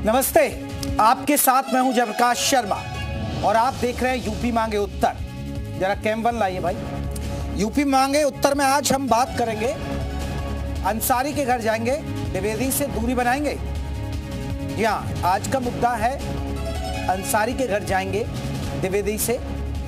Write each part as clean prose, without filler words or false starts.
नमस्ते, आपके साथ मैं हूं जयप्रकाश शर्मा और आप देख रहे हैं यूपी मांगे उत्तर। जरा कैमवन लाइए भाई। यूपी मांगे उत्तर में आज हम बात करेंगे, अंसारी के घर जाएंगे, द्विवेदी से दूरी बनाएंगे। जी हाँ, आज का मुद्दा है अंसारी के घर जाएंगे, द्विवेदी से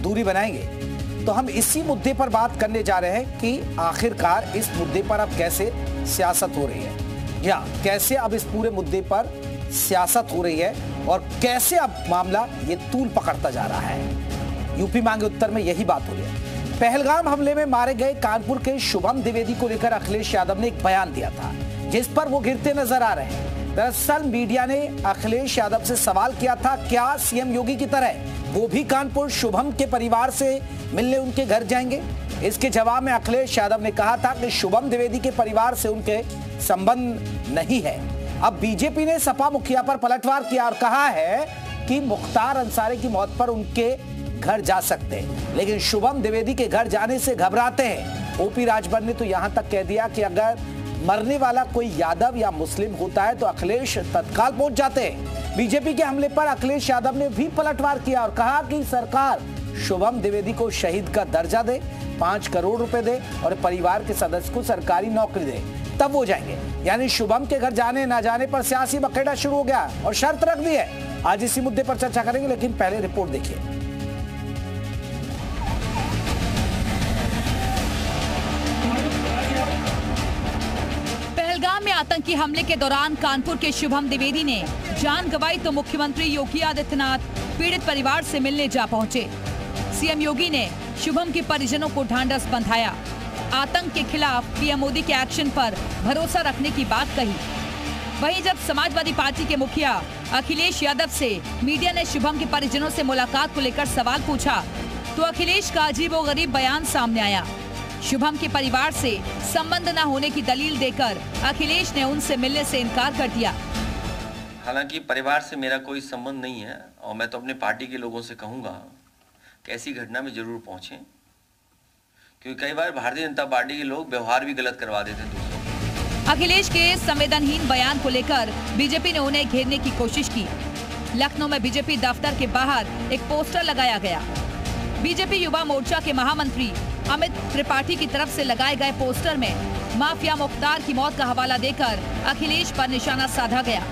दूरी बनाएंगे। तो हम इसी मुद्दे पर बात करने जा रहे हैं कि आखिरकार इस मुद्दे पर अब कैसे सियासत हो रही है, या कैसे अब इस पूरे मुद्दे पर सियासत हो रही है और कैसे अब मामला ये तूल पकड़ता जा रहा है। यूपी मांगे उत्तर में यही बात हो रही है। पहलगाम हमले में मारे गए कानपुर के शुभम द्विवेदी को लेकर अखिलेश यादव ने एक बयान दिया था, जिस पर वो गिरते नजर आ रहे हैं। दरअसल मीडिया ने अखिलेश यादव से सवाल किया था, क्या सीएम योगी की तरह वो भी कानपुर शुभम के परिवार से मिलने उनके घर जाएंगे? इसके जवाब में अखिलेश यादव ने कहा था कि शुभम द्विवेदी के परिवार से उनके संबंध नहीं है। अब बीजेपी ने सपा मुखिया पर पलटवार किया और कहा है कि मुख्तार अंसारी की मौत पर उनके घर जा सकते हैं, लेकिन शुभम द्विवेदी के घर जाने से घबराते हैं। ओपी राजभर ने तो यहां तक कह दिया कि अगर मरने वाला कोई यादव या मुस्लिम होता है तो अखिलेश तत्काल पहुंच जाते हैं। बीजेपी के हमले पर अखिलेश यादव ने भी पलटवार किया और कहा कि सरकार शुभम द्विवेदी को शहीद का दर्जा दे, 5 करोड़ रुपए दे और परिवार के सदस्य को सरकारी नौकरी दे, तब वो जाएंगे। यानी शुभम के घर जाने ना जाने पर सियासी बखेड़ा शुरू हो गया और शर्त रख दी है। आज इसी मुद्दे पर चर्चा करेंगे, लेकिन पहले रिपोर्ट देखिए। पहलगाम में आतंकी हमले के दौरान कानपुर के शुभम द्विवेदी ने जान गंवाई तो मुख्यमंत्री योगी आदित्यनाथ पीड़ित परिवार से मिलने जा पहुंचे। सीएम योगी ने शुभम के परिजनों को ढांढस बंधाया, आतंक के खिलाफ पीएम मोदी के एक्शन पर भरोसा रखने की बात कही। वहीं जब समाजवादी पार्टी के मुखिया अखिलेश यादव से मीडिया ने शुभम के परिजनों से मुलाकात को लेकर सवाल पूछा, तो अखिलेश का अजीबोगरीब बयान सामने आया। शुभम के परिवार से संबंध न होने की दलील देकर अखिलेश ने उनसे मिलने से इनकार कर दिया। हालांकि परिवार से मेरा कोई संबंध नहीं है और मैं तो अपने पार्टी के लोगों से कहूंगा कि ऐसी घटना में जरूर पहुंचें, क्योंकि कई बार भारतीय जनता पार्टी के लोग व्यवहार भी गलत करवा देते हैं दूसरों को। अखिलेश के संवेदनहीन बयान को लेकर बीजेपी ने उन्हें घेरने की कोशिश की। लखनऊ में बीजेपी दफ्तर के बाहर एक पोस्टर लगाया गया। बीजेपी युवा मोर्चा के महामंत्री अमित त्रिपाठी की तरफ से लगाए गए पोस्टर में माफिया मुख्तार की मौत का हवाला देकर अखिलेश पर निशाना साधा गया।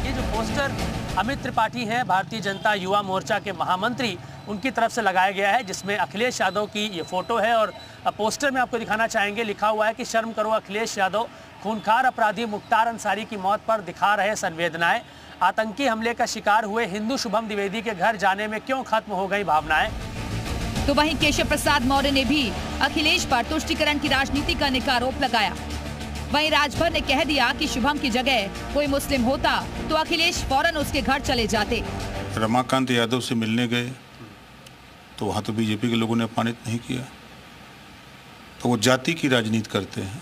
ये जो पोस्टर अमित त्रिपाठी हैं, भारतीय जनता युवा मोर्चा के महामंत्री, उनकी तरफ से लगाया गया है, जिसमें अखिलेश यादव की ये फोटो है। और पोस्टर में आपको दिखाना चाहेंगे, लिखा हुआ है कि शर्म करो अखिलेश यादव, खूनखार अपराधी मुख्तार अंसारी की मौत पर दिखा रहे संवेदनाएं, आतंकी हमले का शिकार हुए हिंदू शुभम द्विवेदी के घर जाने में क्यों खत्म हो गई भावनाएं। तो वहीं केशव प्रसाद मौर्य ने भी अखिलेश पर तुष्टीकरण की राजनीति करने का आरोप लगाया। वहीं राजभर ने कह दिया कि शुभम की जगह कोई मुस्लिम होता तो अखिलेश फौरन उसके घर चले जाते। रमाकांत यादव से मिलने गए तो वहाँ तो बीजेपी के लोगों ने अपमानित नहीं किया, तो वो जाति की राजनीति करते हैं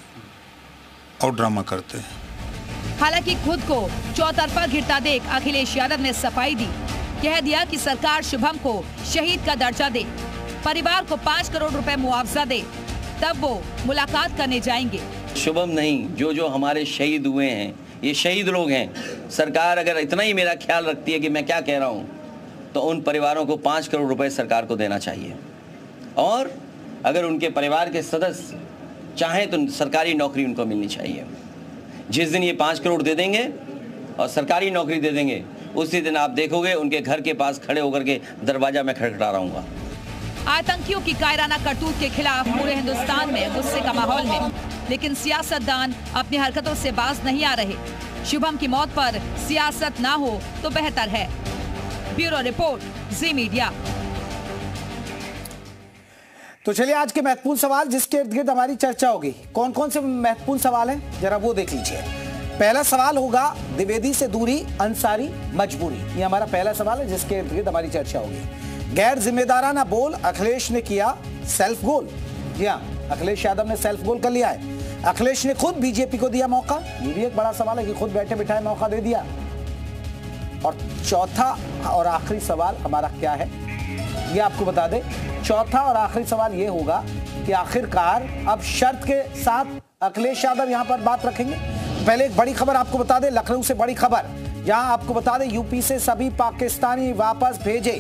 और ड्रामा करते हैं। हालांकि खुद को चौतरफा घिरता देख अखिलेश यादव ने सफाई दी, कह दिया कि सरकार शुभम को शहीद का दर्जा दे, परिवार को 5 करोड़ रुपए मुआवजा दे, तब वो मुलाकात करने जाएंगे। शुभम नहीं, जो हमारे शहीद हुए हैं, ये शहीद लोग हैं। सरकार अगर इतना ही मेरा ख्याल रखती है कि मैं क्या कह रहा हूँ, तो उन परिवारों को 5 करोड़ रुपए सरकार को देना चाहिए। और अगर उनके परिवार के सदस्य चाहें तो सरकारी नौकरी उनको मिलनी चाहिए। जिस दिन ये 5 करोड़ दे देंगे और सरकारी नौकरी दे देंगे, उसी दिन आप देखोगे उनके घर के पास खड़े होकर के दरवाजा में खटखटा रहूंगा। आतंकियों की कायराना करतूत के खिलाफ पूरे हिंदुस्तान में गुस्से का माहौल है, लेकिन सियासतदान अपनी हरकतों से बाज नहीं आ रहे। शुभम की मौत पर सियासत ना हो तो बेहतर है। ब्यूरो रिपोर्ट, जी मीडिया। तो चलिए आज के महत्वपूर्ण सवाल जिसके इर्द गिर्द हमारी चर्चा होगी। कौन कौन से महत्वपूर्ण सवाल हैं, जरा वो देख लीजिए। पहला सवाल होगा, द्विवेदी से दूरी अंसारी मजबूरी। ये हमारा पहला सवाल है जिसके इर्द गिर्द हमारी चर्चा होगी। गैर जिम्मेदाराना बोल, अखिलेश ने किया सेल्फ गोल। जी हाँ, अखिलेश यादव ने सेल्फ गोल कर लिया है। अखिलेश ने खुद बीजेपी को दिया मौका, ये भी एक बड़ा सवाल है कि खुद बैठे बिठाए मौका दे दिया। और चौथा और आखिरी सवाल हमारा क्या है, ये आपको बता दें। चौथा और आखिरी सवाल ये होगा कि आखिरकार अब शर्त के साथ अखिलेश यादव यहां पर बात रखेंगे। पहले एक बड़ी खबर आपको बता दें, लखनऊ से बड़ी खबर। जहां आपको बता दें यूपी से सभी पाकिस्तानी वापस भेजे।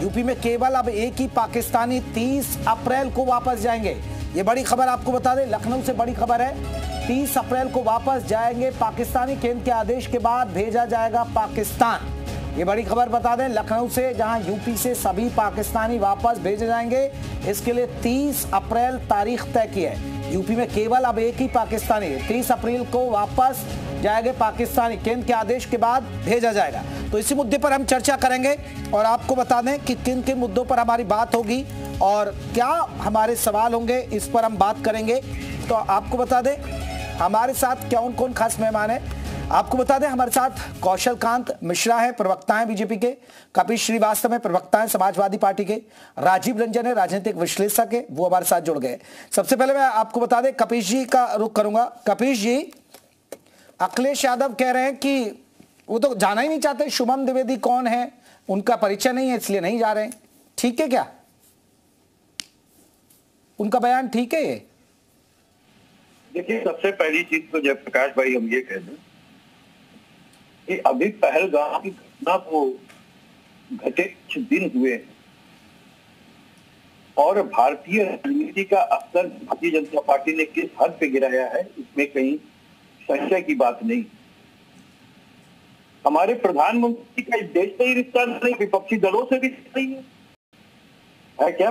यूपी में केवल अब एक ही पाकिस्तानी 30 अप्रैल को वापस जाएंगे। ये बड़ी खबर आपको बता दें, लखनऊ से बड़ी खबर है। 30 अप्रैल को वापस जाएंगे पाकिस्तानी, केंद्र के आदेश के बाद भेजा जाएगा पाकिस्तान। ये बड़ी खबर बता दें लखनऊ से, जहां यूपी से सभी पाकिस्तानी वापस भेजे जाएंगे। इसके लिए 30 अप्रैल तारीख तय की है। यूपी में केवल अब एक ही पाकिस्तानी 30 अप्रैल को वापस जाएंगे पाकिस्तानी, केंद्र के आदेश के बाद भेजा जाएगा। तो इसी मुद्दे पर हम चर्चा करेंगे और आपको बता दें कि किन किन मुद्दों पर हमारी बात होगी और क्या हमारे सवाल होंगे, इस पर हम बात करेंगे। तो आपको बता दें हमारे साथ कौन कौन खास मेहमान है। आपको बता दें हमारे साथ कौशल कांत मिश्रा है, प्रवक्ता हैं बीजेपी के, कपिश श्रीवास्तव है, प्रवक्ता हैं समाजवादी पार्टी के, राजीव रंजन है, राजनीतिक विश्लेषक है, वो हमारे साथ जुड़ गए। सबसे पहले मैं आपको बता दें कपिश जी का रुख करूंगा। कपिश जी, अखिलेश यादव कह रहे हैं कि वो तो जाना ही नहीं चाहते, शुभम द्विवेदी कौन है उनका परिचय नहीं है इसलिए नहीं जा रहे हैं, ठीक है क्या? उनका बयान ठीक है ये? देखिए, सबसे पहली चीज तो जयप्रकाश भाई हम ये कह दें कि अभी पहलगाम की घटना को घटे कुछ दिन हुए और भारतीय राजनीति का असर भारतीय जनता पार्टी ने किस हद पे गिराया है, इसमें कहीं संशय की बात नहीं। हमारे प्रधानमंत्री का इस देश से ही रिश्ता नहीं, विपक्षी दलों से भी नहीं है क्या?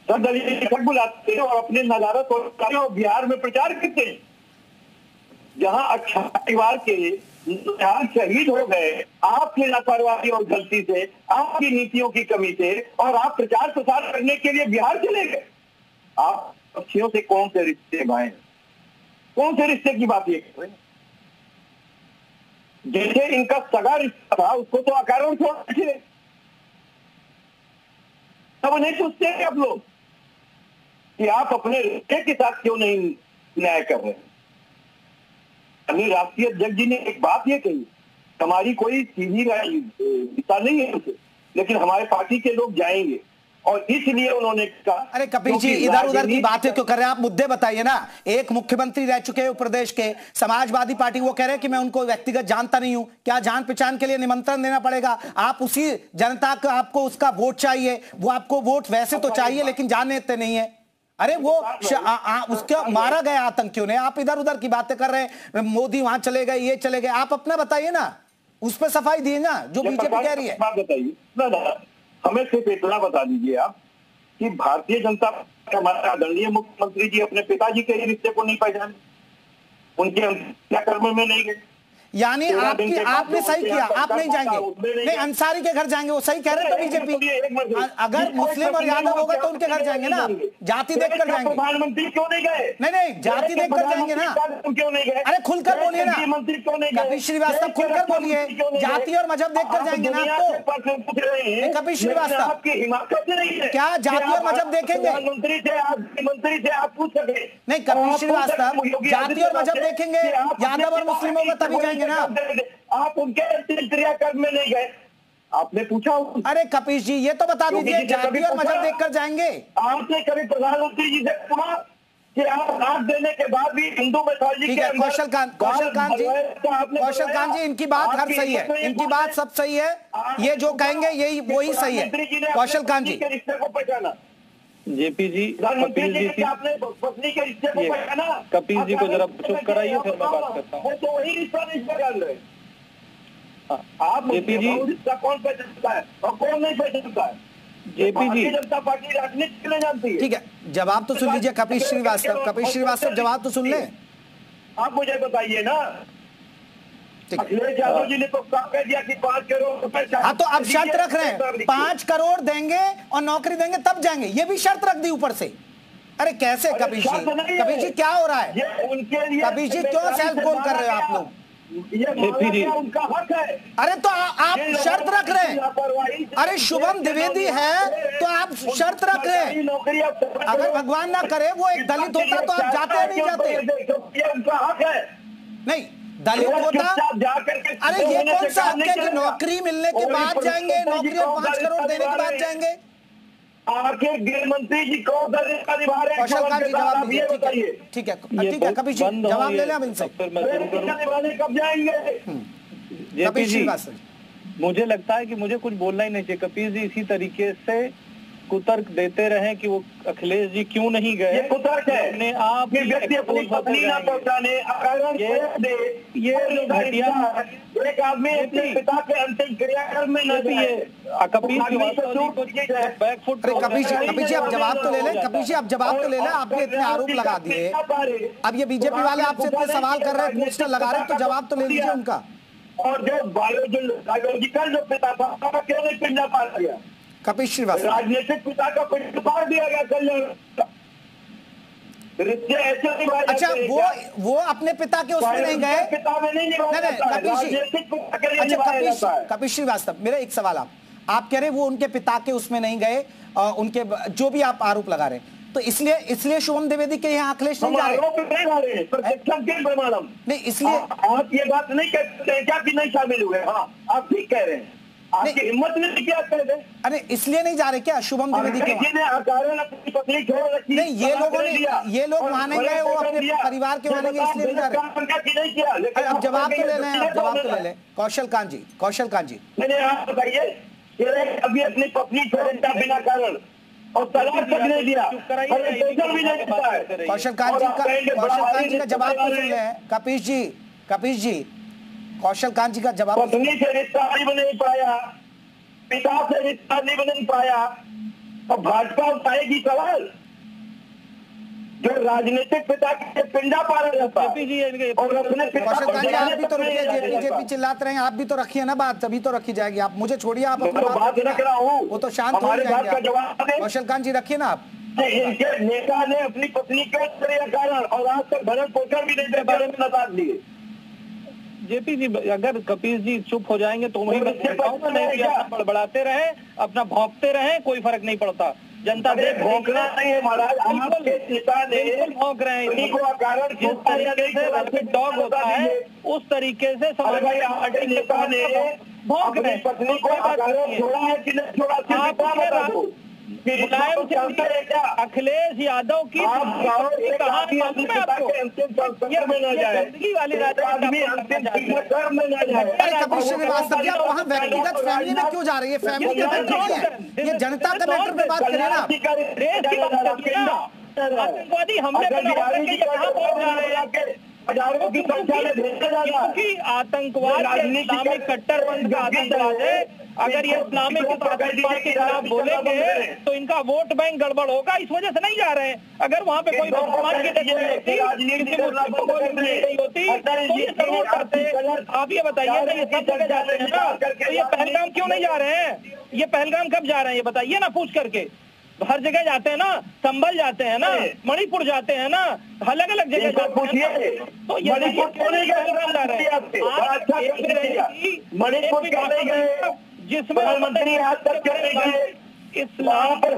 सब दलीय बैठक बुलाते हैं और अपने नजारत और बिहार में प्रचार करते हैं, जहां 18 परिवार के शहीद हो गए आपकी लापरवाही और गलती से, आपकी नीतियों की कमी से, और आप प्रचार प्रसार करने के लिए बिहार चले गए। आप पक्षियों से कौन से रिश्ते भाए, कौन से रिश्ते की बात ये कर रहे हैं? जैसे इनका सगा रिश्ता था उसको तो अकारण छोड़ थे, तब नहीं पूछते आप लोग कि आप अपने रिश्ते के साथ क्यों नहीं न्याय कर रहे हैं? राष्ट्रीय अध्यक्ष जी ने एक बात ये कही, हमारी कोई सीधी रिश्ता नहीं है उनसे, लेकिन हमारे पार्टी के लोग जाएंगे और इसलिए उन्होंने कहा। अरे कपिल जी, इधर उधर की बातें क्यों कर रहे हैं आप? मुद्दे बताइए ना। एक मुख्यमंत्री रह चुके हैं उत्तर प्रदेश के, समाजवादी पार्टी, वो कह रहे हैं कि मैं उनको व्यक्तिगत जानता नहीं हूं। क्या जान पहचान के लिए निमंत्रण देना पड़ेगा? आप उसी जनता को, आपको उसका वोट चाहिए, वो आपको वोट वैसे तो चाहिए लेकिन जान देते नहीं है। अरे वो उसका मारा गया आतंक क्यों नहीं? आप इधर उधर की बातें कर रहे हैं, मोदी वहां चले गए, ये चले गए, आप अपना बताइए ना, उस पर सफाई दिए ना जो बीजेपी कह रही है। बताइए ना, हमें सिर्फ इतना बता दीजिए आप कि भारतीय जनता पार्टी, हमारे आदरणीय मुख्यमंत्री जी अपने पिताजी के रिश्ते को नहीं पहचाने, उनके अंत्यकर्म में नहीं गए। यानी आपने सही किया, आप नहीं जाएंगे। नहीं, अंसारी के घर जाएंगे, वो सही कह रहे हैं। तो बीजेपी अगर मुस्लिम और यादव होगा तो उनके घर जाएंगे ना, जाति देखकर जाएंगे। प्रधानमंत्री क्यों नहीं गए? नहीं, जाति देखकर जाएंगे ना। क्यों नहीं गए? अरे खुलकर बोलिए ना, मंत्री क्यों नहीं गए? कपिश श्रीवास्तव खुलकर बोलिए, जाति और मजहब देखकर जाएंगे ना आपको? कपिश श्रीवास्तव आपकी हिमाकत नहीं है क्या जाति और मजहब देखेंगे? मंत्री से आप पूछ सके नहीं, कपिश श्रीवास्तव जाति और मजहब देखेंगे, यादव और मुस्लिम होगा तभी जाएंगे ना। आप उनके क्रियाकर्म में नहीं गए, आपने पूछा? अरे कपिश जी, ये तो बता दीजिए, जाति और मजहब देखकर जाएंगे? आपने कभी प्रधानमंत्री जी से पूछा कि आप साथ देने के बाद भी हिंदू मैथोलॉजी के अंदर? कौशल कांत जी, इनकी बात हर सही है, इनकी बात सब सही है, ये जो कहेंगे यही वही सही है। कौशल कांत जी, रिश्ते को पहचाना। जेपी जी, कपिल जी से आपने पत्नी के रिश्ते को पहचाना। कपिल जी को जरा चुप कराइए, फिर मैं बात करता हूँ। वो तो वही रिश्ता नहीं पहचान रहे। आप जेपी जी, रिश्ता कौन पहचानता है और कौन नहीं पहचानता है? जेपी जी, जनता पार्टी राजनीति के लिए जानती है। ठीक है, जवाब तो सुन लीजिए कपिश श्रीवास्तव। कपिश श्रीवास्तव जवाब तो सुन ले। आप मुझे बताइए ना, अखिलेश यादव जी ने तो कह दिया कि 5 करोड़ रुपए। हाँ, तो अब शर्त रख रहे हैं 5 करोड़ देंगे और नौकरी देंगे तब जाएंगे, ये भी शर्त रख दी ऊपर से। अरे कैसे कपिश जी? कपिश जी क्या हो रहा है? कपिश जी क्यों सेल्फ गोल कर रहे हो आप लोग? ये उनका हक है। अरे तो आप शर्त रख रहे हैं। अरे शुभम द्विवेदी है तो आप शर्त रख रहे हैं। अगर भगवान ना करे वो एक दलित होता तो आप जाते नहीं जाते? उनका हक है। नहीं, दलित होता। अरे ये कौन सा हक है कि नौकरी मिलने के बाद जाएंगे, नौकरी और 5 करोड़ देने के बाद जाएंगे? आखिर गृह मंत्री जी कौन सा रिश्ता निभा रहे हैं? कौशल कांत जी जवाब दीजिए। ठीक है कपिश जी जवाब ले लें अब इनसे। कब जाएंगे? जेपी जी, श्रीवास्तव, मुझे लगता है कि मुझे कुछ बोलना ही नहीं चाहिए। कपिल जी इसी तरीके से कुतर्क देते रहे कि वो अखिलेश जी क्यों नहीं गए। ये कुतर्क है। अपने आप ये व्यक्ति अपनी पत्नी ना पहुंचाने, ये घटिया एक आदमी अपने पिता के अंतिम क्रियाक्रम में न दिए। कपिल जी अरे कपिल जी आप जवाब तो ले लें, कपिल जी आप जवाब तो ले लें, आपने इतने आरोप लगा दिए, अब ये बीजेपी वाले आपसे इतने सवाल कर रहे हैं, पोस्टर लगा रहे हैं, तो जवाब तो ले लीजिए उनका। और जो बायोलॉजिकल जो पिता था क्यों नहीं पिंडा पार दिया? कपिल श्रीवास्तव, राजनीतिक पिता का पिंड पार दिया गया कल्याण। रिश्ते ऐसे निभाए अच्छा जाते हैं वो अपने पिता के उसमें नहीं गए? पिता में नहीं निभाया जाता है, राजनीतिक पिता के लिए निभाया जाता है। कपिल श्रीवास्तव, मेरा एक सवाल, आप कह रहे हैं वो उनके पिता के उसमें नहीं गए, उनके जो भी आप आरोप लगा रहे हैं, तो इसलिए शुभम द्विवेदी के यहाँ अखिलेश नहीं जा रहे? नहीं जा रहे, प्रशिक्षण के प्रमाणम नहीं, इसलिए आप ये बात नहीं कहते क्या कि नहीं शामिल हुए? हाँ, आप ठीक कह रहे हैं, आपकी हिम्मत नहीं क्या कह रहे? अरे इसलिए नहीं जा रहे क्या शुभम द्विवेदी के वहाँ? अपनी पत्नी छोड़ रखी, नहीं, ये लोग वहां नहीं गए, वो अपने परिवार के वहां नहीं गए, इसलिए नहीं जा रहे। अब जवाब तो ले लें, आप जवाब तो ले लें। कौशल कांत जी मैंने आप बताइए, अभी अपनी पत्नी छोड़ता बिना कारण और तलाक तक नहीं दिया, भी नहीं देता है। कौशल कांत जी का जवाब तो सुन लें। कपिश जी कौशल कांत जी का जवाब। पत्नी से रिश्ता नहीं बन पाया, पिता से रिश्ता नहीं बन पाया, और भाजपा उठाएगी सवाल जो राजनीतिक पिता के पिंडा पारा जाता है। और अपने कौशल कांत जी आप भी तो रखिए, जेपी चिल्लाते रहे, आप भी तो रखिए ना बात, तभी तो रखी जाएगी। आप मुझे छोड़िए, आप अपनी बात रख रहा हूँ, वो तो शांत हो जाएंगे। कौशल कांत जी रखिए ना आप। इनके नेता ने अपनी पत्नी के कारण और आज तक भरण पोषण भी नहीं बारे में नकार दिए। जेपी जी अगर कपिल जी चुप हो जाएंगे तो वही बड़बड़ाते रहे, अपना भौंकते रहे, कोई फर्क नहीं पड़ता। जनता देख भौंकना नहीं है महाराज, आपके नेता ने भौंक रहे हैं, जिस तरीके से रैपिड डॉग होता है उस तरीके से समाजवादी पार्टी नेता ने भौंक रहे हैं। पत्नी को छोड़ा है कि नहीं छोड़ा? मुलायम सिंह अखिलेश यादव की जिंदगी वाली कपिल श्रीवास्तव जी आप वहाँ व्यक्तिगत फैमिली में क्यों जा रही है? फैमिली का मैटर नहीं है, ये जनता का मैटर पे बात करिए ना। आतंकवादी हमले कहाँ पहुंच जा रहे हैं? हजारों की संख्या में भेजा जा रहा है। आतंकवाद इस्लामिक कट्टरपंथ का आतंकवाद है। अगर ये इस्लामिक आतंकवाद के खिलाफ बोलेंगे तो इनका वोट बैंक गड़बड़ होगा, इस वजह से नहीं जा रहे हैं। अगर वहाँ पे कोई मुसलमान की होती तो ये जरूर करते। आप ये बताइए ना, ये सब जगह जाते हैं ना, तो ये पहलगाम क्यों नहीं जा रहे हैं? ये पहलगाम कब जा रहे हैं ये बताइए ना, पूछ करके। हर जगह जाते हैं ना, संभल जाते हैं ना, मणिपुर जाते हैं ना, अलग अलग जगह पूछिए तो ये मणिपुर जिसमें मंत्री आज तक इस्लाम पर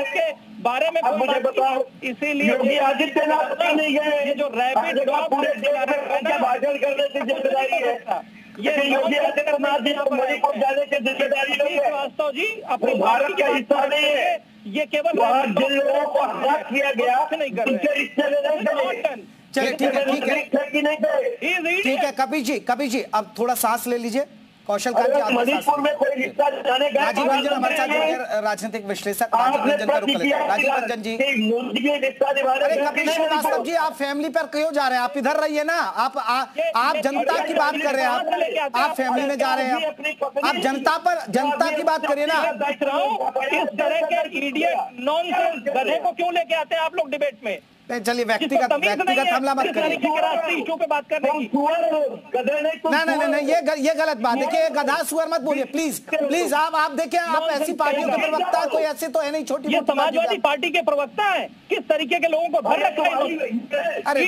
के बारे में मुझे बताओ, इसीलिए योगी आदित्यनाथ नहीं गए, ये जो रैपिड पूरे भाषण करने की जिम्मेदारी है ये योगी आदित्यनाथ जी मणिपुर जाने की जिम्मेदारी नहीं है। वास्तव जी अपने भारत का हिस्सा नहीं है, ये केवल वहाँ जिन लोगों को हरास किया गया उनके रिश्ते में नहीं। चलिए ठीक है कपिल जी अब थोड़ा सांस ले लीजिए। कौशल कांत जी मणिपुर में कोई रिश्ता जाने का राजीव रंजन हमारे साथ राजनीतिक विश्लेषक राजीव रंजन का रुख लेते हैं। राजीव रंजन जी, अरे कपिल श्रीवास्तव जी आप फैमिली पर क्यों जा रहे हैं? आप इधर रहिए ना, आप जनता की बात कर रहे हैं, आप फैमिली में जा रहे हैं, आप जनता की बात करिए ना। इस तरह के इडियट नॉनसेंस गधे को क्यों लेके आते हैं आप लोग डिबेट में? चलिए व्यक्तिगत हमला मत करिए। नहीं ये गलत बात। देखिए गधा सुअर मत बोलिए प्लीज। आप देखिए, आप ऐसी पार्टियों के प्रवक्ता, कोई ऐसे तो है नहीं छोटी। ये समाजवादी पार्टी के प्रवक्ता है, किस तरीके के लोगों को भर रखा है? अरे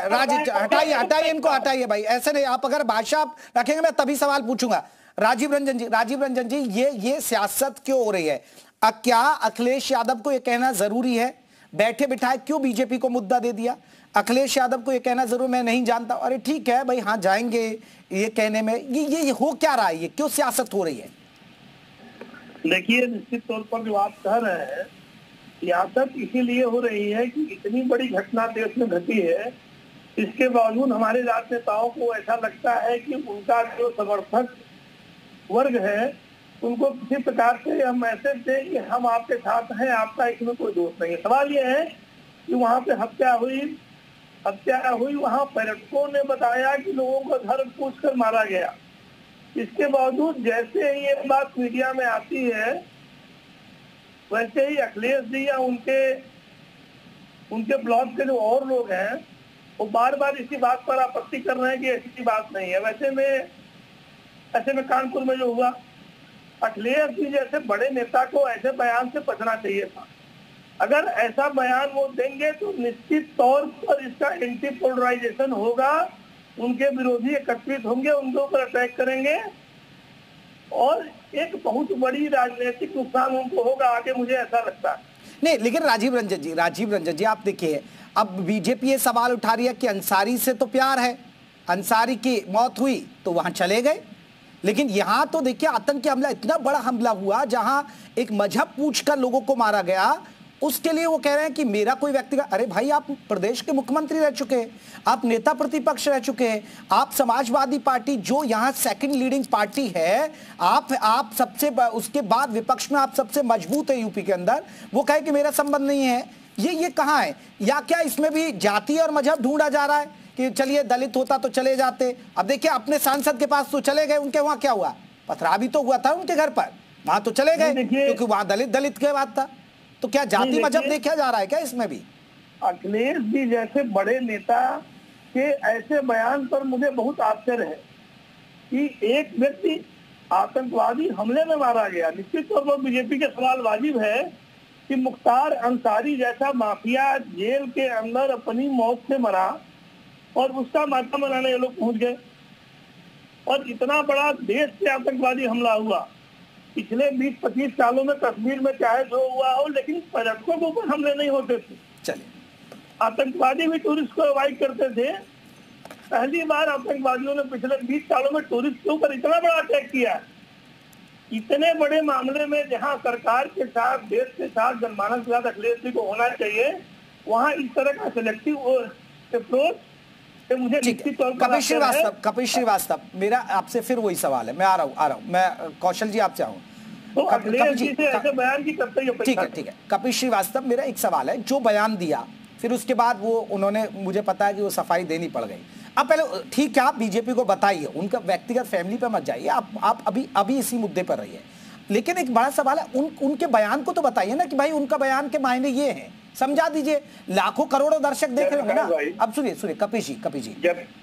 राजीव हटाइए इनको, हटाइए भाई, ऐसे नहीं। आप अगर भाषा रखेंगे मैं तभी सवाल पूछूंगा। राजीव रंजन जी ये सियासत क्यों हो रही है? क्या अखिलेश यादव को यह कहना जरूरी है? बैठे बिठाए क्यों बीजेपी को मुद्दा दे दिया? अखिलेश यादव को ये कहना जरूर मैं नहीं जानता, अरे ठीक है भाई, हाँ जाएंगे, ये कहने में ये हो क्या रहा है? ये क्यों सियासत हो रही है? देखिए निश्चित तौर पर जो आप कह रहे हैं, सियासत इसीलिए हो रही है कि इतनी बड़ी घटना देश में घटी है, इसके बावजूद हमारे राजनेताओं को ऐसा लगता है कि उनका जो समर्थक वर्ग है उनको किसी प्रकार से हम मैसेज दें कि हम आपके साथ हैं, आपका इसमें कोई दोष नहीं है। सवाल ये है कि वहाँ पे हत्या हुई, वहाँ पर्यटकों ने बताया कि लोगों को धर्म पूछकर मारा गया। इसके बावजूद जैसे ही ये बात मीडिया में आती है वैसे ही अखिलेश जी या उनके ब्लॉक के जो और लोग हैं वो बार बार इसी बात पर आपत्ति कर रहे हैं कि ऐसी बात नहीं है। ऐसे में कानपुर में जो हुआ, अखिलेश जी जैसे बड़े नेता को ऐसे बयान से बचना चाहिए था। अगर ऐसा बयान वो देंगे तो निश्चित तौर पर इसका एंटी पोलराइजेशन होगा, उनके विरोधी एकत्रित होंगे, उनके ऊपर अटैक करेंगे और एक बहुत बड़ी राजनीतिक नुकसान उनको होगा आगे, मुझे ऐसा लगता है। नहीं, लेकिन राजीव रंजन जी आप देखिए, अब बीजेपी ये सवाल उठा रही है कि अंसारी से तो प्यार है, अंसारी की मौत हुई तो वहां चले गए, लेकिन यहां तो देखिए आतंकी हमला, इतना बड़ा हमला हुआ जहां एक मजहब पूछकर लोगों को मारा गया, उसके लिए वो कह रहे हैं कि मेरा कोई व्यक्तिगत। अरे भाई, आप प्रदेश के मुख्यमंत्री रह चुके हैं, आप नेता प्रतिपक्ष रह चुके हैं, आप समाजवादी पार्टी जो यहाँ सेकंड लीडिंग पार्टी है, आप सबसे उसके बाद विपक्ष में आप सबसे मजबूत है यूपी के अंदर, वो कहे कि मेरा संबंध नहीं है, ये कहाँ है? या क्या इसमें भी जाति और मजहब ढूंढा जा रहा है कि चलिए दलित होता तो चले जाते? अब देखिए अपने सांसद के पास तो चले गए, उनके वहां क्या हुआ? पथराव भी तो हुआ था उनके घर पर, वहां तो चले गए क्योंकि वहां दलित के बात था। तो क्या जाति मजहब देखा जा रहा है क्या इसमें भी? अखिलेश जी जैसे बड़े नेता के ऐसे बयान पर मुझे बहुत आश्चर्य है कि एक व्यक्ति आतंकवादी हमले में मारा गया। निश्चित तौर पर बीजेपी के सवाल वाजिब है कि मुख्तार अंसारी जैसा माफिया जेल के अंदर अपनी मौत से मरा और उसका मातम मनाने ये लोग पहुंच गए, और इतना बड़ा देश से आतंकवादी हमला हुआ। पिछले 20-25 सालों में कश्मीर में चाहे जो हुआ हो, लेकिन पर्यटकों के ऊपर हमले नहीं होते थे। चलिए, आतंकवादी भी टूरिस्ट को अवॉइड करते थे। पहली बार आतंकवादियों ने पिछले 20 सालों में टूरिस्ट के ऊपर इतना बड़ा अटैक किया। इतने बड़े मामले में जहां सरकार के साथ, देश के साथ, जनमानस के साथ अखिलेश जी को होना चाहिए, वहां इस तरह का सिलेक्टिव अप्रोच मुझे निश्चित तौर पर। कपिल श्रीवास्तव, मेरा आपसे फिर वही सवाल है, मैं आ रहा हूँ, मैं कौशल जी आपसे आऊँ। तो अखिलेश जी से ऐसे बयान की करते ही ठीक है। कपिल श्रीवास्तव, मेरा एक सवाल है, जो बयान दिया फिर उसके बाद वो उन्होंने, मुझे पता है कि वो सफाई देनी पड़ गई। अब पहले ठीक है, आप बीजेपी को बताइए, उनका व्यक्तिगत फैमिली पे मत जाइए, आप अभी इसी मुद्दे पर रहिए, लेकिन एक बड़ा सवाल है, उनके बयान को तो बताइए ना कि भाई उनका बयान के मायने ये हैं, समझा दीजिए। लाखों करोड़ों दर्शक देख रहे होंगे ना। अब सुनिए कपिल जी,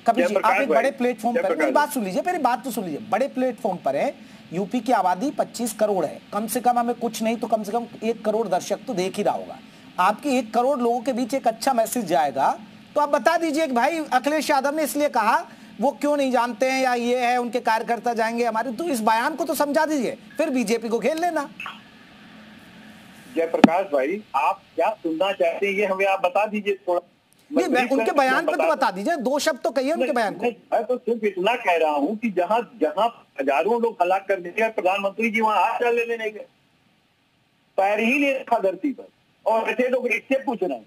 आप एक बड़े प्लेटफॉर्म पर, मेरी बात सुन लीजिए, मेरी बात तो सुन लीजिए, बड़े प्लेटफॉर्म पर है, यूपी की आबादी 25 करोड़ है, कम से कम हमें कुछ नहीं तो कम से कम 1 करोड़ दर्शक तो देख ही रहा होगा। आपकी 1 करोड़ लोगों के बीच एक अच्छा मैसेज जाएगा, तो आप बता दीजिए कि भाई अखिलेश यादव ने इसलिए कहा, वो क्यों नहीं जानते हैं, या ये है उनके कार्यकर्ता जाएंगे हमारे, तो इस बयान को तो समझा दीजिए, फिर बीजेपी को खेल लेना। जयप्रकाश भाई, आप क्या सुनना चाहते हैं ये हमें आप बता दीजिए थोड़ा। नहीं, मैं उनके बयान पे तो बता दीजिए, 2 शब्द तो कहिए उनके बयान को। मैं तो सिर्फ इतना कह रहा हूँ कि जहाँ हजारों लोग हलाक कर दिए, प्रधानमंत्री जी वहाँ हाथ लेने नहीं गए, पैर ही नहीं रखा धरती पर, और ऐसे लोग इससे पूछ रहे हैं।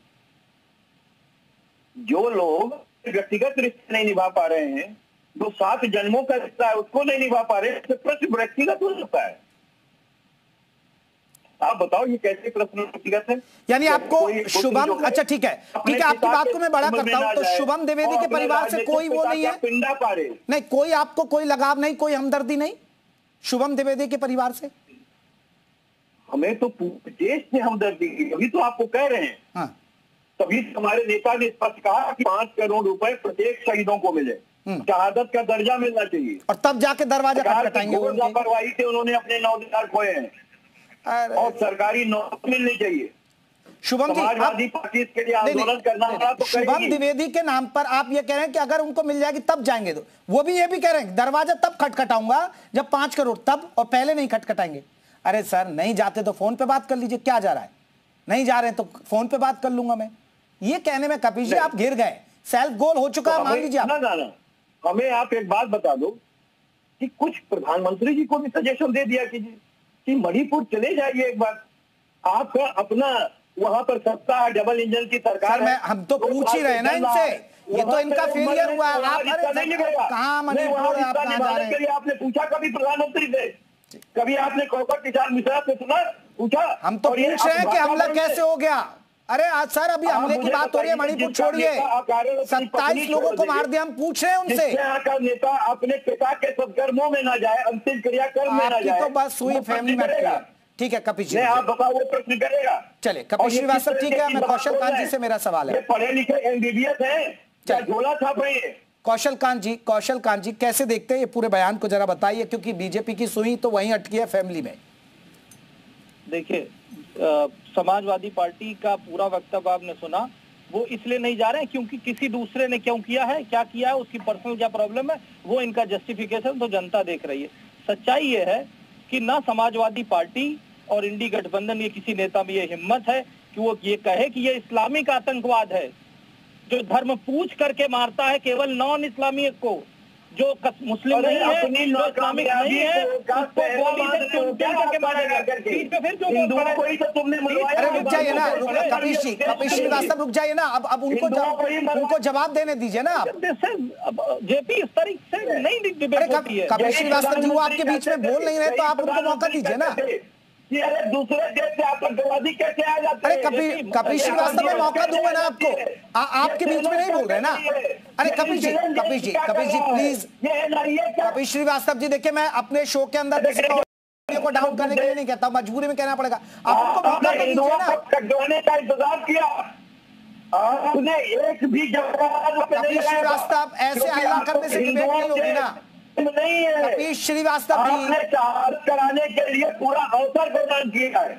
जो लोग व्यक्तिगत रिश्ते नहीं निभा पा रहे हैं, जो 7 जन्मों का रिश्ता है उसको नहीं निभा पा रहे हैं, प्रश्न व्यक्तिगत हो सकता है? आप बताओ ये कैसे प्रश्न व्यक्तिगत है? यानी आपको शुभम, अच्छा ठीक है, आपकी बात को मैं बड़ा करता हूं, तो शुभम द्विवेदी के परिवार से कोई वो नहीं है, पिंडा पारे नहीं, कोई आपको कोई लगाव नहीं, कोई हमदर्दी नहीं शुभम द्विवेदी के परिवार से? हमें तो पूरे देश से हमदर्दी, अभी तो आपको कह रहे हैं। हाँ। तभी हमारे नेता ने स्पष्ट कहा कि 5 करोड़ रुपए प्रत्येक शहीदों को मिले, शहादत का दर्जा मिलना चाहिए, और तब जाके दरवाजा खटखटाएंगे। लापरवाही से उन्होंने अपने 9 अधिकार खोए हैं, और सरकारी नौकरी मिलनी चाहिए। शुभम जी, समाजवादी पार्टी के लिए आंदोलन करना तो शुभम द्विवेदी के नाम पर आप ये कह रहे हैं कि अगर उनको मिल जाएगी तब जाएंगे, तो वो भी ये भी कह रहे हैं दरवाजा तब खटखटाऊंगा जब 5 करोड़, तब, और पहले नहीं खटखटाएंगे। अरे सर, नहीं जाते तो फोन पे बात कर लीजिए, क्या जा रहा है? नहीं जा रहे तो फोन पे बात कर लूंगा मैं। ये कहने में कपिल जी आप घिर गए, सेल्फ गोल हो चुका है, मान लीजिए आप। हमें आप एक बात बता दो कि कुछ प्रधानमंत्री जी को भी सजेशन दे दिया कीजिए कि मणिपुर चले जाइए एक बार, आपका अपना वहां पर सत्ता, डबल इंजन की सरकार है। हम तो पूछ ही रहे हैं ना इनसे ये तो इनका फेलियर हुआ है। आप कहाँ मणिपुर आप कहाँ जा रहे हैं? आपने पूछा कभी प्रधानमंत्री से? कभी आपने कौकर किसान मिश्रा से सुना, पूछा? हम तो पूछ रहे हैं कि हमला कैसे हो गया। अरे आज सर अभी हमले की बात हो रही है, मणिपुर छोड़िए, 27 लोगों को मार दिया। हम पूछ रहे हैं उनसे। यहाँ का नेता अपने पिता के सत्कर्मों में ना जाए, अंतिम क्रियाक्रम में ना जाए, तो बस हुई फैमिली मैटर। ठीक है कपिल जी, आप बताओ वो प्रश्न करेगा? चलिए कपिल श्रीवास्तव, ठीक है। मैं कौशल कांत जी से मेरा सवाल है। पढ़े लिखे एमबीबीएस है, क्या झोला छाप रही है? कौशल कांत जी कैसे देखते हैं ये पूरे बयान को, जरा बताइए, क्योंकि बीजेपी की सुई तो वहीं अटकी है फैमिली में। देखिए, समाजवादी पार्टी का पूरा वक्तव्य आपने सुना। वो इसलिए नहीं जा रहे हैं क्योंकि किसी दूसरे ने क्यों किया है, क्या किया है, उसकी पर्सनल क्या प्रॉब्लम है, वो इनका जस्टिफिकेशन तो जनता देख रही है। सच्चाई ये है कि ना समाजवादी पार्टी और इंडी गठबंधन, ये किसी नेता में ये हिम्मत है कि वो ये कहे कि ये इस्लामिक आतंकवाद है जो धर्म पूछ करके मारता है केवल नॉन इस्लामिक को, जो मुस्लिम नहीं है, जो इस्लामिक नहीं है, उसको गोली से चुनचुन करके मारेगा। बीच में फिर क्यों बोल रहे हैं? तो तुमने अरे रुक जाइए ना, कपिल श्रीवास्तव रुक जाइए ना। अब उनको जवाब देने दीजिए ना आप। जेपी इस तरीके से नहीं डिबेट होती है। कपिल श्रीवास्तव जी वो आपके बीच में बोल नहीं रहे, तो आप उनको मौका दीजिए ना। अरे दूसरे देश से आतंकवादी कैसे आ जाते हैं? अरे कपिल श्रीवास्तव में मौका दूंगा ना आपको, आपके बीच में नहीं बोल रहे ना। अरे कपिल जी प्लीज। कपिल श्रीवास्तव जी देखिए, मैं अपने शो के अंदर किसी को डाउन करने के लिए नहीं कहता, मजबूरी में कहना पड़ेगा। आप उनको मौका तो दीजिए ना। का इंतजार किया आपने, एक भी जवाब कपिल श्रीवास्तव ऐसे हल्ला करने से डिबेट नहीं होगी ना। नहीं है कपिल श्रीवास्तव जी, आपने चार्ज कराने के लिए पूरा अवसर प्रदान किया है,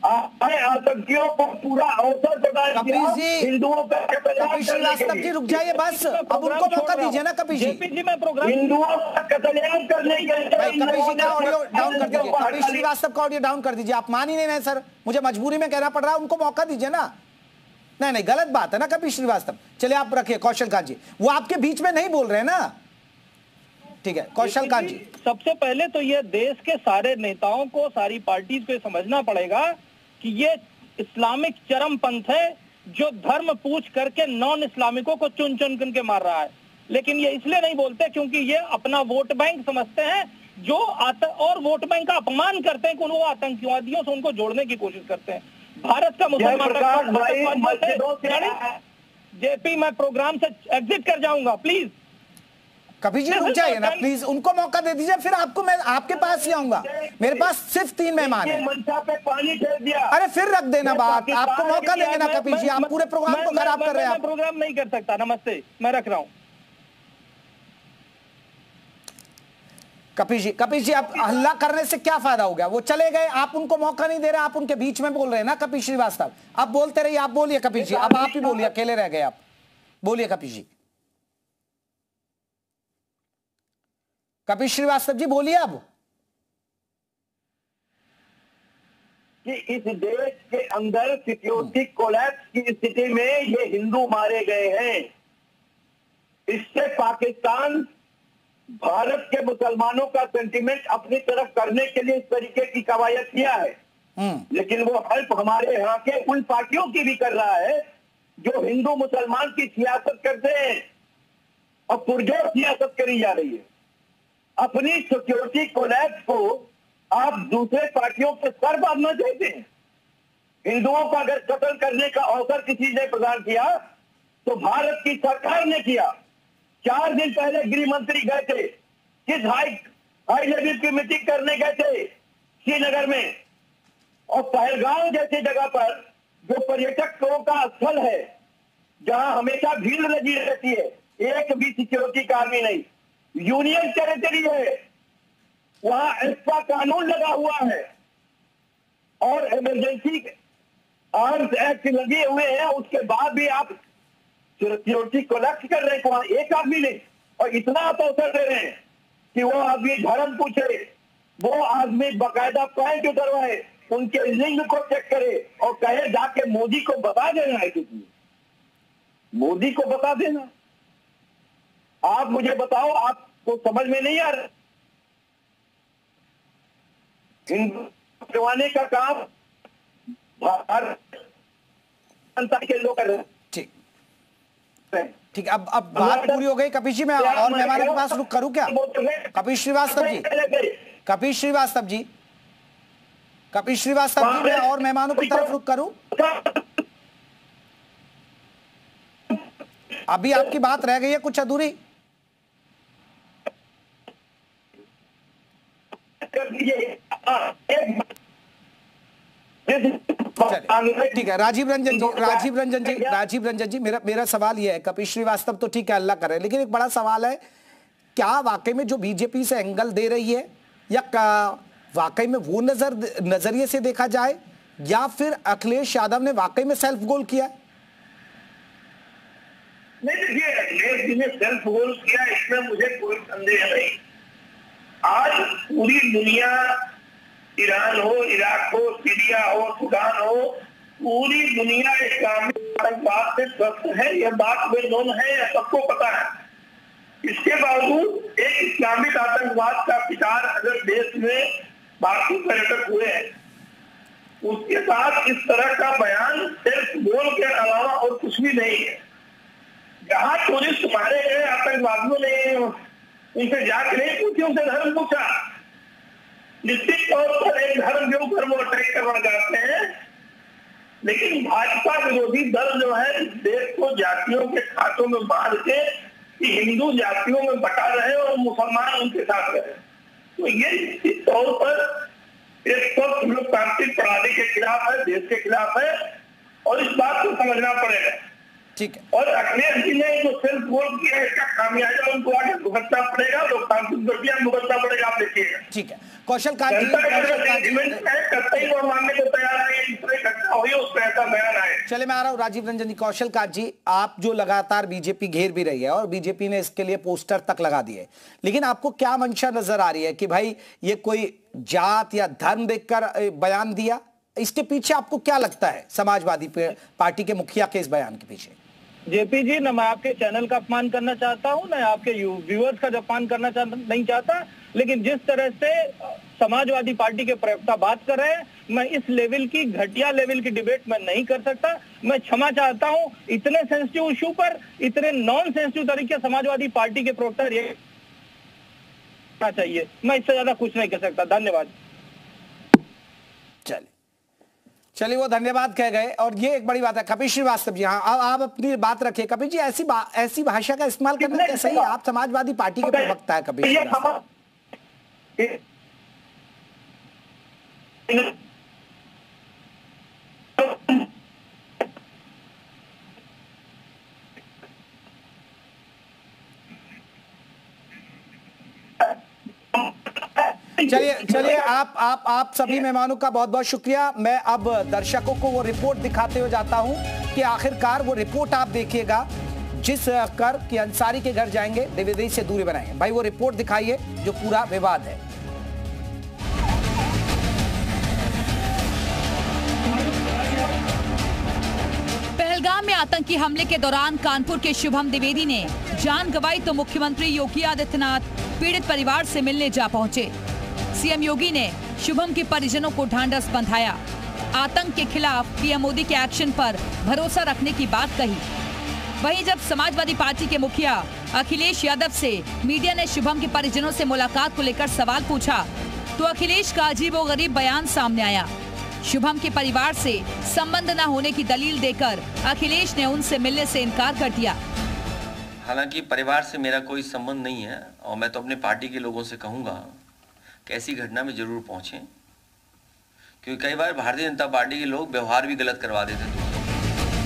आपने आतंकियों को पूरा अवसर प्रदान किया। हिंदुओं का कपिल श्रीवास्तव जी रुक जाइए बस, अब उनको मौका दीजिए ना। कपिल जी हिंदुओं का कत्लेआम करने के लिए कपिल जी का ऑडियो डाउन कर दीजिए, कपिल श्रीवास्तव का ऑडियो डाउन कर दीजिए। आप मान ही नहीं रहे सर, मुझे मजबूरी में कहना पड़ रहा है, उनको मौका दीजिए ना। नहीं गलत बात है ना कपिल श्रीवास्तव। चलिए आप रखिए कौशल कांत जी, वो आपके बीच में नहीं बोल रहे ना। ठीक है कौशल कांत जी, सबसे पहले तो ये देश के सारे नेताओं को, सारी पार्टीज को समझना पड़ेगा कि ये इस्लामिक चरमपंथ है जो धर्म पूछ करके नॉन इस्लामिकों को चुन चुन करके मार रहा है। लेकिन ये इसलिए नहीं बोलते क्योंकि ये अपना वोट बैंक समझते हैं, जो और वोट बैंक का अपमान करते हैं कि वो आतंकवादियों से उनको जोड़ने की कोशिश करते हैं। भारत का मुसलमान जेपी, मैं प्रोग्राम से एग्जिट कर जाऊंगा, प्लीज। कपिल जी रुक जाइए ना प्लीज, उनको मौका दे दीजिए, फिर आपको मैं आपके पास ही आऊंगा। मेरे पास सिर्फ 3 मेहमान हैं। पानी फेर दिया। अरे फिर रख देना बात, आपको मौका देंगे ना कपिल जी, आप पूरे प्रोग्राम को खराब कर रहे हैं। प्रोग्राम नहीं कर सकता। नमस्ते, मैं रख रहा हूँ। कपिल जी आप हल्ला करने से क्या फायदा हो गया? वो चले गए, आप उनको मौका नहीं दे रहे, आप उनके बीच में बोल रहे हैं ना कपिल श्रीवास्तव। आप बोलते रहिए, आप बोलिए कपिल जी, अब आप ही बोलिए, अकेले रह गए आप, बोलिए कपिल जी। कपिल श्रीवास्तव जी बोलिए अब। कि इस देश के अंदर सिक्योरिटी कोलैप्स की स्थिति में ये हिंदू मारे गए हैं, इससे पाकिस्तान भारत के मुसलमानों का सेंटिमेंट अपनी तरफ करने के लिए इस तरीके की कवायद किया है। लेकिन वो हेल्प हमारे यहाँ के उन पार्टियों की भी कर रहा है जो हिंदू मुसलमान की सियासत करते हैं और पुरजोर सियासत करी जा रही है। अपनी सिक्योरिटी कोलैप्स को आप दूसरे पार्टियों के सर बांधना चाहते हैं। हिंदुओं का अगर कत्ल करने का अवसर किसी ने प्रदान किया तो भारत की सरकार ने किया। 4 दिन पहले गृह मंत्री गए थे, किस हाई लेवल की मीटिंग करने गए थे श्रीनगर में, और पहलगांव जैसी जगह पर जो पर्यटकों का स्थल है जहां हमेशा भीड़ लगी रहती है, एक भी सिक्योरिटी कर्मी नहीं। यूनियन टेरिटरी है, वहां एक्स्ट्रा कानून लगा हुआ है और इमरजेंसी आर्म्स एक्ट लगे हुए हैं, उसके बाद भी आप सिक्योरिटी कोलैप्स कर रहे हैं। वहां एक आदमी नहीं, और इतना आप अवसर दे रहे हैं कि वो आदमी धर्म पूछे, वो आदमी बाकायदा पैंट उतरवाए, उनके लिंग को चेक करे और कहे जाके मोदी को बता देना है। किसी मोदी को बता देना। आप मुझे बताओ, आपको समझ में नहीं आ रहा? हिंदू करवाने का काम भारत जनता के लोग कर रहे हैं। ठीक है, अब बात पूरी हो गई। कपिल जी, मैं और मेहमानों के पास रुक करूं क्या? कपिल श्रीवास्तव जी, कपिल श्रीवास्तव जी, कपिल श्रीवास्तव जी, मैं और मेहमानों की तरफ रुक करूं? अभी आपकी बात रह गई है कुछ अधूरी। ठीक है, राजीव रंजन जी, मेरा सवाल यह है, कपिल श्रीवास्तव तो ठीक है, अल्लाह करे, लेकिन एक बड़ा सवाल है, क्या वाकई में जो बीजेपी से एंगल दे रही है, या वाकई में वो नजरिए से देखा जाए, या फिर अखिलेश यादव ने वाकई में सेल्फ गोल किया? नहीं, देखिए, अखिलेश जी ने सेल्फ गोल किया, इसमें मुझे कोई संदेह नहीं। आज पूरी दुनिया, ईरान हो, इराक हो, सीरिया हो, सूडान हो, पूरी दुनिया इस्लामिक आतंकवाद से त्रस्त है, यह बात बेनोन है, यह सबको पता है। इसके बावजूद एक इस्लामिक आतंकवाद का शिकार अगर देश में भारतीय पर्यटक हुए हैं, उसके साथ इस तरह का बयान सिर्फ गोल के अलावा और कुछ भी नहीं है। जहां टूरिस्ट मारे गए आतंकवादियों ने उनसे जाके नहीं पूछी, उनसे धर्म पूछा। निश्चित तौर पर एक धर्म के ऊपर वो अटैक करना चाहते हैं, लेकिन भाजपा विरोधी दल जो है इस देश को जातियों के खातों में बांध के कि हिंदू जातियों में बटा रहे और मुसलमान उनके साथ रहे, तो ये निश्चित तौर पर एक स्वस्थ लोकतांत्रिक प्रणाली के खिलाफ है, देश के खिलाफ है, और इस बात को समझना पड़ेगा। ठीक है, और अखिलेश जी ने जो सेल्फ गोल किया, इसका खामियाजा उनको आगे भुगतना पड़ेगा, लोकतांत्रिक प्रक्रिया में भुगतना पड़ेगा, आप देखिएगा। ठीक है, कौशल कांत जी, मानने को तैयार है, दूसरे घटना हुई उसमें ऐसा बयान आए। चले, मैं आ रहा हूं राजीव रंजन जी। कौशल कांत जी, आप जो लगातार बीजेपी घेर भी रही है और बीजेपी ने इसके लिए पोस्टर तक लगा दिए, लेकिन आपको क्या मंशा नजर आ रही है कि भाई ये कोई जात या धर्म देखकर बयान दिया? इसके पीछे आपको क्या लगता है, समाजवादी पार्टी के मुखिया के इस बयान के पीछे? जेपी जी, न मैं आपके चैनल का अपमान करना चाहता हूं, न आपके व्यूअर्स का अपमान करना नहीं चाहता, लेकिन जिस तरह से समाजवादी पार्टी के प्रवक्ता बात कर रहे हैं, मैं इस लेवल की घटिया लेवल की डिबेट में नहीं कर सकता। मैं क्षमा चाहता हूं, इतने सेंसिटिव इशू पर इतने नॉन सेंसिटिव तरीके समाजवादी पार्टी के प्रवक्ता रिएक्ट चाहिए, मैं इससे ज्यादा कुछ नहीं कर सकता। धन्यवाद। चलिए, वो धन्यवाद कह गए, और ये एक बड़ी बात है। कपिल श्रीवास्तव जी, हाँ, आप अपनी बात रखिए। कपिल जी, ऐसी भाषा का इस्तेमाल करना क्या सही है? आप समाजवादी पार्टी के प्रवक्ता है कपिल श्रीवास्तव। चलिए, आप सभी मेहमानों का बहुत बहुत शुक्रिया। मैं अब दर्शकों को वो रिपोर्ट दिखाते हुए जाता हूं कि आखिरकार वो रिपोर्ट आप देखिएगा, जिस कर कि अंसारी के घर जाएंगे, द्विवेदी से दूरी बनाएंगे। भाई वो रिपोर्ट दिखाइए जो पूरा विवाद है। पहलगाम में आतंकी हमले के दौरान कानपुर के शुभम द्विवेदी ने जान गंवाई तो मुख्यमंत्री योगी आदित्यनाथ पीड़ित परिवार से मिलने जा पहुंचे। सीएम योगी ने शुभम के परिजनों को ढांढस बंधाया। आतंक के खिलाफ पीएम मोदी के एक्शन पर भरोसा रखने की बात कही। वहीं जब समाजवादी पार्टी के मुखिया अखिलेश यादव से मीडिया ने शुभम के परिजनों से मुलाकात को लेकर सवाल पूछा, तो अखिलेश का अजीबोगरीब बयान सामने आया। शुभम के परिवार से संबंध न होने की दलील देकर अखिलेश ने उनसे मिलने से इनकार कर दिया। हालांकि परिवार से मेरा कोई संबंध नहीं है, और मैं तो अपने पार्टी के लोगों से कहूंगा कि ऐसी घटना में जरूर पहुंचें, क्योंकि कई बार भारतीय जनता पार्टी के लोग व्यवहार भी गलत करवा देते थे।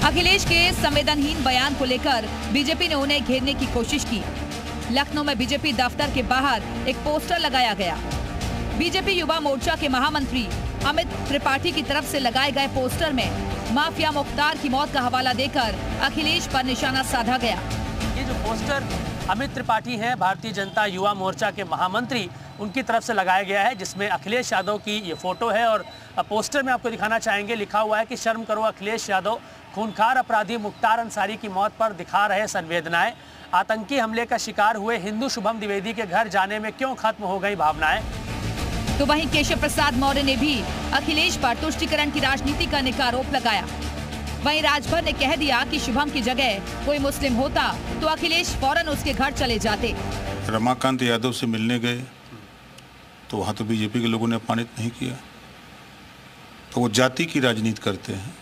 अखिलेश के संवेदनहीन बयान को लेकर बीजेपी ने उन्हें घेरने की कोशिश की। लखनऊ में बीजेपी दफ्तर के बाहर एक पोस्टर लगाया गया। बीजेपी युवा मोर्चा के महामंत्री अमित त्रिपाठी की तरफ से लगाए गए पोस्टर में माफिया मुख्तार की मौत का हवाला देकर अखिलेश पर निशाना साधा गया। ये जो पोस्टर अमित त्रिपाठी हैं, भारतीय जनता युवा मोर्चा के महामंत्री, उनकी तरफ से लगाया गया है, जिसमें अखिलेश यादव की ये फोटो है। और पोस्टर में आपको दिखाना चाहेंगे, लिखा हुआ है कि शर्म करो अखिलेश यादव, खूनखार अपराधी मुख्तार अंसारी की मौत पर दिखा रहे संवेदनाएं। आतंकी हमले का शिकार हुए हिंदू शुभम द्विवेदी के घर जाने में क्यों खत्म हो गई भावनाएं। तो वहीं केशव प्रसाद मौर्य ने भी अखिलेश पर तुष्टीकरण की राजनीति करने का आरोप लगाया। वहीं राजभर ने कह दिया कि शुभम की जगह कोई मुस्लिम होता तो अखिलेश फौरन उसके घर चले जाते। रमाकांत यादव से मिलने गए तो वहाँ तो बीजेपी के लोगों ने अपमानित नहीं किया। तो वो जाति की राजनीति करते हैं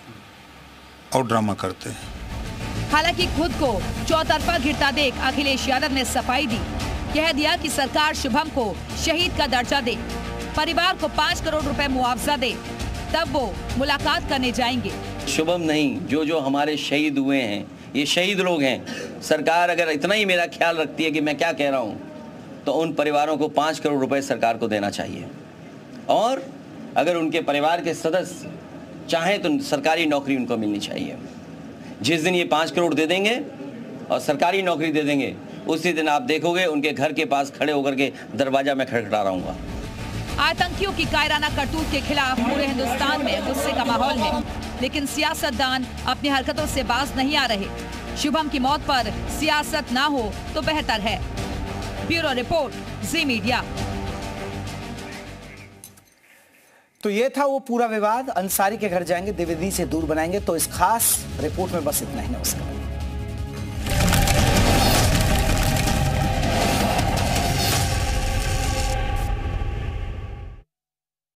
और ड्रामा करते हैं। हालांकि खुद को चौतरफा घिरता देख अखिलेश यादव ने सफाई दी, कह दिया कि सरकार शुभम को शहीद का दर्जा दे, परिवार को 5 करोड़ रुपए मुआवजा दे, तब वो मुलाकात करने जाएंगे। शुभम नहीं, जो हमारे शहीद हुए हैं, ये शहीद लोग हैं। सरकार अगर इतना ही मेरा ख्याल रखती है कि मैं क्या कह रहा हूँ, तो उन परिवारों को 5 करोड़ रुपए सरकार को देना चाहिए। और अगर उनके परिवार के सदस्य चाहें तो सरकारी नौकरी उनको मिलनी चाहिए। जिस दिन ये 5 करोड़ दे देंगे और सरकारी नौकरी दे देंगे, उसी दिन आप देखोगे उनके घर के पास खड़े होकर के दरवाजा में खटखटा रहा हूँ। आतंकियों की कायराना करतूत के खिलाफ पूरे हिंदुस्तान में गुस्से का माहौल है, लेकिन सियासतदान अपनी हरकतों से बाज नहीं आ रहे। शुभम की मौत पर सियासत ना हो तो बेहतर है। ब्यूरो रिपोर्ट, जी मीडिया। तो ये था वो पूरा विवाद। अंसारी के घर जाएंगे, द्विवेदी से दूर बनाएंगे। तो इस खास रिपोर्ट में बस इतना ही। नमस्कार।